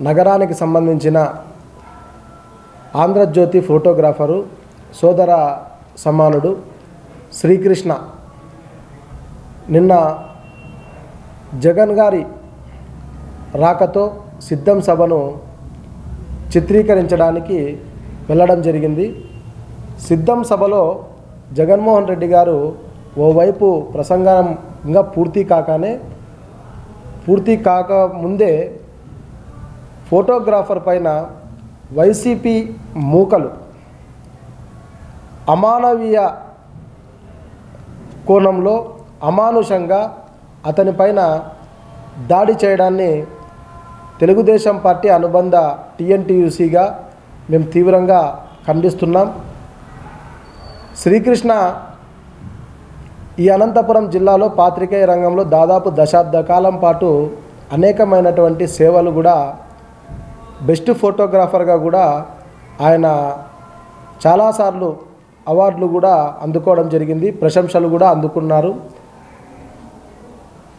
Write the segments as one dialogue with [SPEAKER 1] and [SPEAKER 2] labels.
[SPEAKER 1] నగరానికి సంబంధించిన ఆంధ్రజ్యోతి ఫోటోగ్రాఫరు సోదర సమానుడు శ్రీకృష్ణ నిన్న జగన్ గారి రాకతో సిద్ధం సభను చిత్రీకరించడానికి వెళ్ళడం జరిగింది. సిద్ధం సభలో జగన్మోహన్ రెడ్డి గారు ఓవైపు ప్రసంగంగా పూర్తి కాక ముందే ఫోటోగ్రాఫర్ పైన వైసీపీ మూకలు అమానవీయ కోణంలో అమానుషంగా అతని పైన దాడి చేయడాన్ని తెలుగుదేశం పార్టీ అనుబంధ టీఎన్టీయూసీగా మేము తీవ్రంగా ఖండిస్తున్నాం. శ్రీకృష్ణ ఈ అనంతపురం జిల్లాలో పాత్రికేయ రంగంలో దాదాపు దశాబ్ద కాలం పాటు అనేకమైనటువంటి సేవలు కూడా బెస్ట్ ఫోటోగ్రాఫర్గా కూడా ఆయన చాలాసార్లు అవార్డులు కూడా అందుకోవడం జరిగింది, ప్రశంసలు కూడా అందుకున్నారు.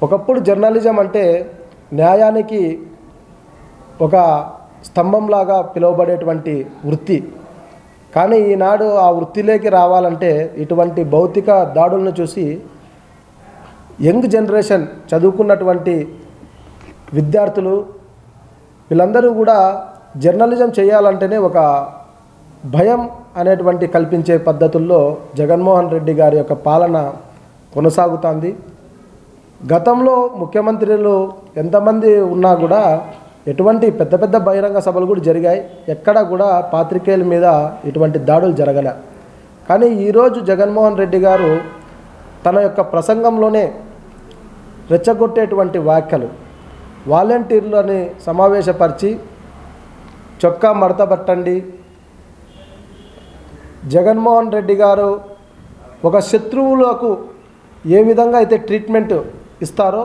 [SPEAKER 1] ఒకప్పుడు జర్నలిజం అంటే న్యాయానికి ఒక స్తంభంలాగా పిలువబడేటువంటి వృత్తి. కానీ ఈనాడు ఆ వృత్తిలోకి రావాలంటే ఇటువంటి భౌతిక దాడులను చూసి యంగ్ జనరేషన్ చదువుకున్నటువంటి విద్యార్థులు వీళ్ళందరూ కూడా జర్నలిజం చేయాలంటేనే ఒక భయం అనేటువంటి కల్పించే పద్ధతుల్లో జగన్మోహన్ రెడ్డి గారి యొక్క పాలన కొనసాగుతుంది. గతంలో ముఖ్యమంత్రులు ఎంతమంది ఉన్నా కూడా ఎటువంటి పెద్ద పెద్ద బహిరంగ సభలు కూడా జరిగాయి, ఎక్కడ కూడా పాత్రికేయుల మీద ఇటువంటి దాడులు జరగలే. కానీ ఈరోజు జగన్మోహన్ రెడ్డి గారు తన యొక్క ప్రసంగంలోనే రెచ్చగొట్టేటువంటి వ్యాఖ్యలు, వాలంటీర్లని సమావేశపరిచి చొక్కా మడత పట్టండి, జగన్మోహన్ రెడ్డి గారు ఒక శత్రువులకు ఏ విధంగా అయితే ట్రీట్మెంట్ ఇస్తారో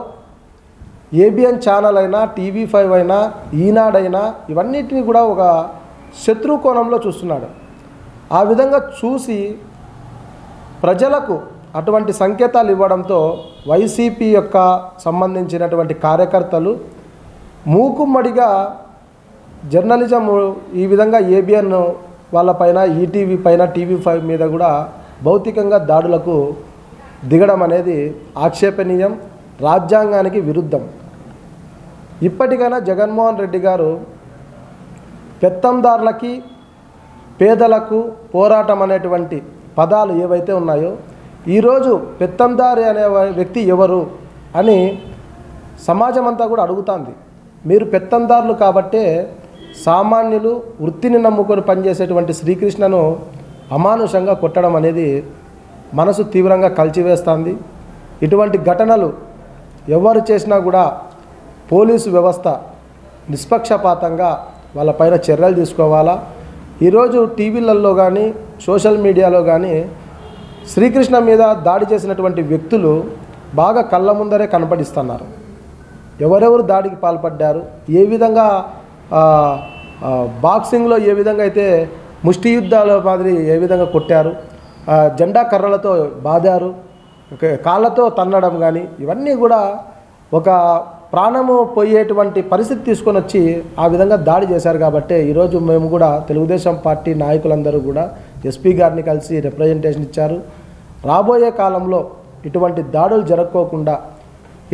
[SPEAKER 1] ఏబిఎన్ ఛానల్ అయినా టీవీ5 అయినా ఈనాడైనా ఇవన్నిటిని కూడా ఒక శత్రు కోణంలో చూస్తున్నాడు. ఆ విధంగా చూసి ప్రజలకు అటువంటి సంకేతాలు ఇవ్వడంతో వైసీపీ యొక్క సంబంధించినటువంటి కార్యకర్తలు మూకుమ్మడిగా జర్నలిజం ఈ విధంగా ఏబిఎన్ వాళ్ళపైన ఈటీవీ పైన టీవీ5 మీద కూడా భౌతికంగా దాడులకు దిగడం అనేది ఆక్షేపణీయం, రాజ్యాంగానికి విరుద్ధం. ఇప్పటికైనా జగన్మోహన్ రెడ్డి గారు పెత్తందారులకి పేదలకు పోరాటం అనేటువంటి పదాలు ఏవైతే ఉన్నాయో ఈరోజు పెత్తందారి అనే వ్యక్తి ఎవరు అని సమాజం అంతా కూడా అడుగుతుంది. మీరు పెత్తందారులు కాబట్టే సామాన్యులు వృత్తిని నమ్ముకొని పనిచేసేటువంటి శ్రీకృష్ణను అమానుషంగా కొట్టడం అనేది మనసు తీవ్రంగా కలిచివేస్తుంది. ఇటువంటి ఘటనలు ఎవరు చేసినా కూడా పోలీసు వ్యవస్థ నిష్పక్షపాతంగా వాళ్ళపైన చర్యలు తీసుకోవాలా. ఈరోజు టీవీలలో కానీ సోషల్ మీడియాలో కానీ శ్రీకృష్ణ మీద దాడి చేసినటువంటి వ్యక్తులు బాగా కళ్ళ ముందరే కనపడిస్తున్నారు. ఎవరెవరు దాడికి పాల్పడ్డారు, ఏ విధంగా బాక్సింగ్లో ఏ విధంగా అయితే ముష్టి యుద్ధాల మాదిరి ఏ విధంగా కొట్టారు, జెండా కర్రలతో బాదారు, కాళ్ళతో తన్నడం కానీ ఇవన్నీ కూడా ఒక ప్రాణము పోయేటువంటి పరిస్థితి తీసుకొని వచ్చి ఆ విధంగా దాడి చేశారు. కాబట్టి ఈరోజు మేము కూడా తెలుగుదేశం పార్టీ నాయకులందరూ కూడా ఎస్పీ గారిని కలిసి రిప్రజెంటేషన్ ఇచ్చారు. రాబోయే కాలంలో ఇటువంటి దాడులు జరగకోకుండా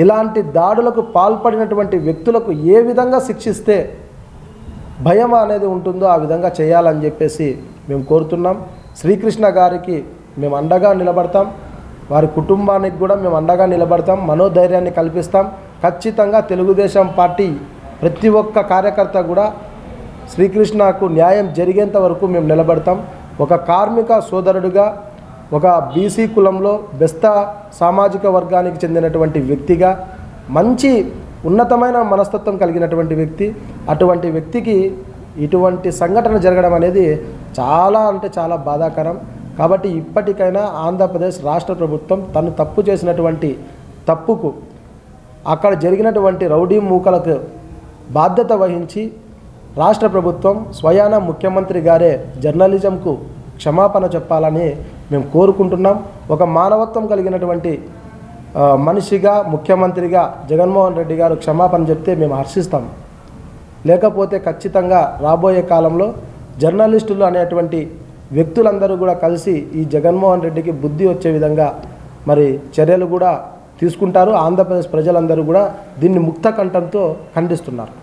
[SPEAKER 1] ఇలాంటి దాడులకు పాల్పడినటువంటి వ్యక్తులకు ఏ విధంగా శిక్షిస్తే భయం అనేది ఉంటుందో ఆ విధంగా చేయాలని చెప్పేసి మేము కోరుతున్నాం. శ్రీకృష్ణ గారికి మేము అండగా నిలబడతాం, వారి కుటుంబానికి కూడా మేము అండగా నిలబడతాం, మనోధైర్యాన్ని కల్పిస్తాం. ఖచ్చితంగా తెలుగుదేశం పార్టీ ప్రతి ఒక్క కార్యకర్త కూడా శ్రీకృష్ణకు న్యాయం జరిగేంత వరకు మేము నిలబడతాం. ఒక కార్మిక సోదరుడిగా, ఒక బీసీ కులంలో బెస్తా సామాజిక వర్గానికి చెందినటువంటి వ్యక్తిగా, మంచి ఉన్నతమైన మనస్తత్వం కలిగినటువంటి వ్యక్తి, అటువంటి వ్యక్తికి ఇటువంటి సంఘటన జరగడం అనేది చాలా అంటే చాలా బాధాకరం. కాబట్టి ఇప్పటికైనా ఆంధ్రప్రదేశ్ రాష్ట్ర ప్రభుత్వం తను తప్పు చేసినటువంటి తప్పుకు అక్కడ జరిగినటువంటి రౌడీ మూకలకు బాధ్యత వహించి రాష్ట్ర ప్రభుత్వం స్వయాన ముఖ్యమంత్రి గారే జర్నలిజంకు క్షమాపణ చెప్పాలని మేము కోరుకుంటున్నాం. ఒక మానవత్వం కలిగినటువంటి మనిషిగా ముఖ్యమంత్రిగా జగన్మోహన్ రెడ్డి గారు క్షమాపణ చెప్తే మేము హర్షిస్తాం. లేకపోతే ఖచ్చితంగా రాబోయే కాలంలో జర్నలిస్టులు అనేటువంటి వ్యక్తులందరూ కూడా కలిసి ఈ జగన్మోహన్ రెడ్డికి బుద్ధి వచ్చే విధంగా మరి చర్యలు కూడా తీసుకుంటారు. ఆంధ్రప్రదేశ్ ప్రజలందరూ కూడా దీన్ని ముక్త కంఠంతో ఖండిస్తున్నారు.